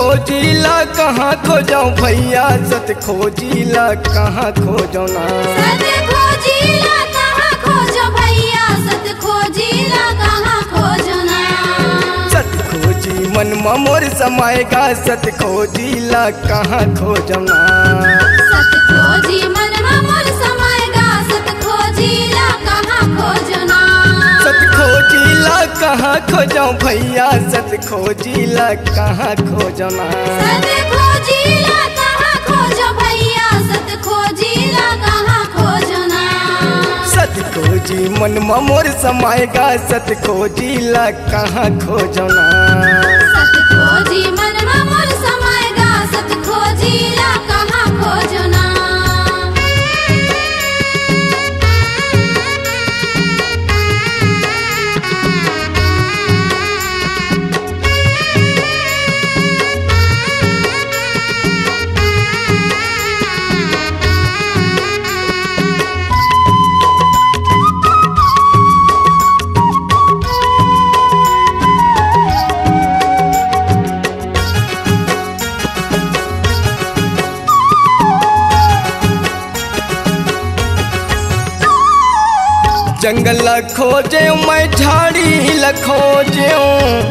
खोजिला कहाँ खोजो भैया सत खोजिला कहाँ खोजो ना सत खोजिला कहाँ खोजो भैया सत खोजिला कहाँ खोजो ना सत खोजी मन मोर समाएगा सत खोजिला कहाँ खोजो ना सत खोजी मन मोर समाएगा सत खोजिला कहाँ खोजो ना सत खोजिला कहाँ खोजो भैया सत खोजिला कहाँ खोजो ना सत खोजिला कहाँ खोजो भैया सत खोजिला कहाँ खोजो ना सत खोजी मन मोर समाएगा सत खोजिला कहाँ खोजो ना सत खोजी मन मोर समाएगा सत खोजिला कहाँ खोजो ना जंगल खोजे मैं झाड़ी खोजे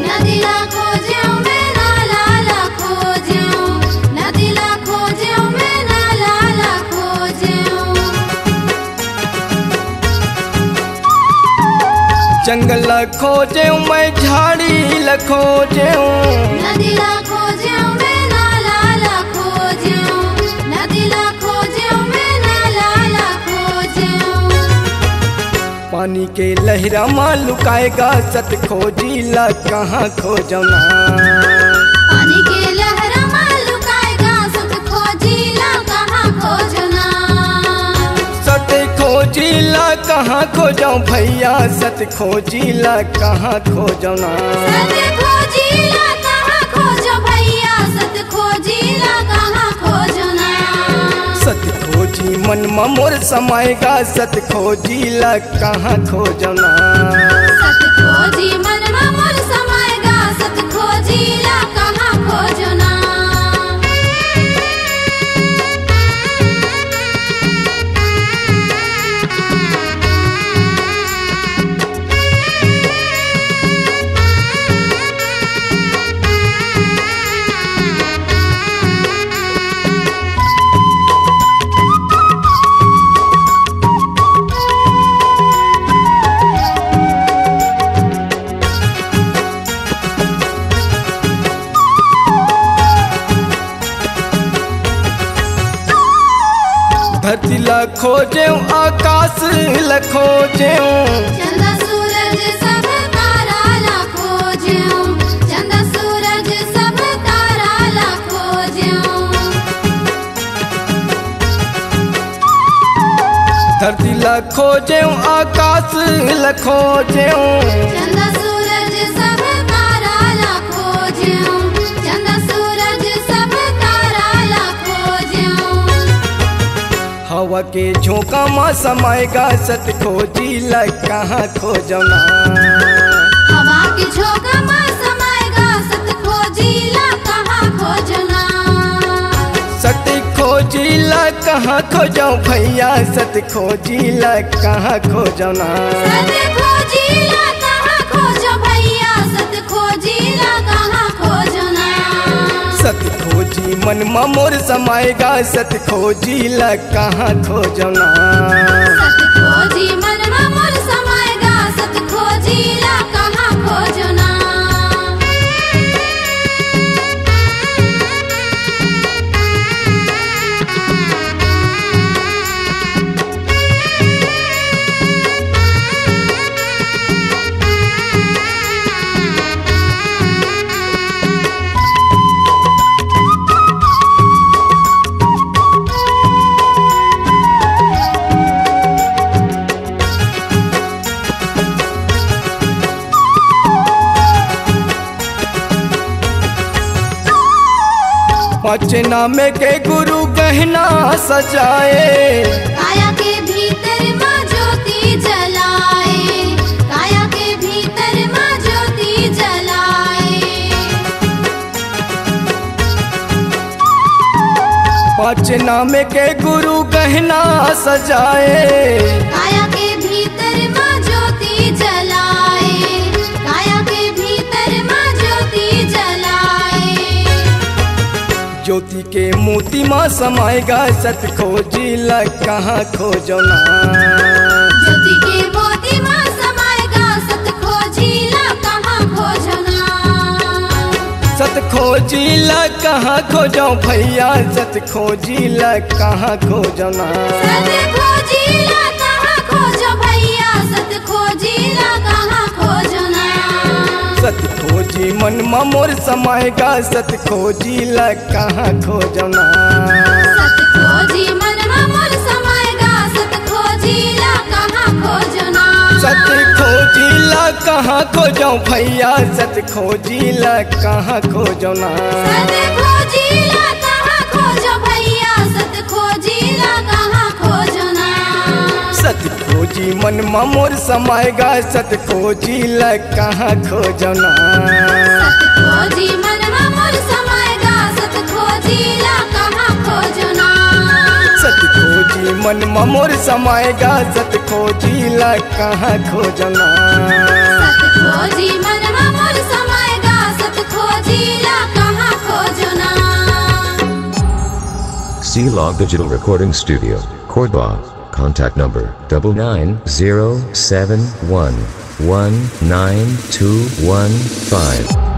नदी ला खोजे मैं नाला ला खोजे नदी ला खोजे मैं नाला ला खोजे जंगल खोजे मैं झाड़ी खोजे नदी ला खोजे मैं नाला ला खोजे नदी ला खोजे मैं नाला ला खोजे पानी के लहरा माँ लुकाएगा सत खोजिला कहाँ खोजो ना पानी के लहरा माँ लुकाएगा सत खोजिला कहाँ खोजो ना सत खोजिला कहाँ खोजो भैया सत खोजिला कहाँ खोजो ना सत खोजिला कहाँ खोजो भैया सत खोजिला कहाँ खोजो ना सत खोजी मन मोर समाएगा सत खोजिला कहाँ खोजो ना सत खोजी मन मोर समाएगा सत खोजिला कहाँ खोजो ना धरती ला खोजे आकाश ला खोजे चंदा सूरज सब तारा ला खोजे चंदा सूरज सब तारा ला खोजे धरती ला खोजे आकाश ला खोजे चंदा सूरज सब तारा ला खोजे चंदा सूरज सब तारा ला खोजे हवा के झोंका माँ समाएगा सत खोजिला कहाँ खोजो ना हवा के झोंका माँ समाएगा सत खोजिला कहाँ खोजो ना सत खोजिला कहाँ खोजो भैया सत खोजिला कहाँ खोजो ना सत खोजिला कहाँ खोजो भैया सत खोजिला कहाँ खोजो ना सत खोजी मन मोर समाएगा सत खोजिला कहाँ खोजो ना सत खोजी मन मोर समाएगा सत खोजिला कहाँ खोजो ना पाँच नामे के गुरु गहना सजाए काया के भीतर माँ ज्योति जलाए काया के भीतर माँ ज्योति जलाए पाँच नाम के गुरु गहना सजाए, काया के भीतर माँ ज्योति जलाए, काया के भीतर माँ ज्योति जलाए। ज्योति के मोती माँ समाएगा सत खोजिला कहाँ खोजना, ज्योति के मोती माँ समाएगा सत खोजिला कहाँ खोजना। सत खोजिला कहाँ खोजो भैया सत खोजिला कहाँ खोजना, सत खोजिला कहाँ खोजो भैया सत खोजिला कहाँ खोजना। सत खोजी मन मोर समाएगा सत खोजिला कहाँ खोजना, सत खोजी मन मोर समाएगा सत खोजिला कहाँ खोजना। सत खोजिला कहाँ खोजो भैया सत खोजिला कहाँ खोजना, सत खोजिला कहाँ खोजो भैया सत खोजिला कहाँ खोजना। सत खोजी मन मोर समाएगा सत खोजिला कहाँ खोजना, सत खोजी मन मोर समाएगा सत खोजिला कहाँ खोजना। सत खोजी मन मोर समाएगा सत खोजिला कहाँ खोजना, सत खोजी मन मोर समाएगा सत खोजिला कहाँ खोजना। C-Log Digital Recording Studio, Cordoba. Contact number 9907119215.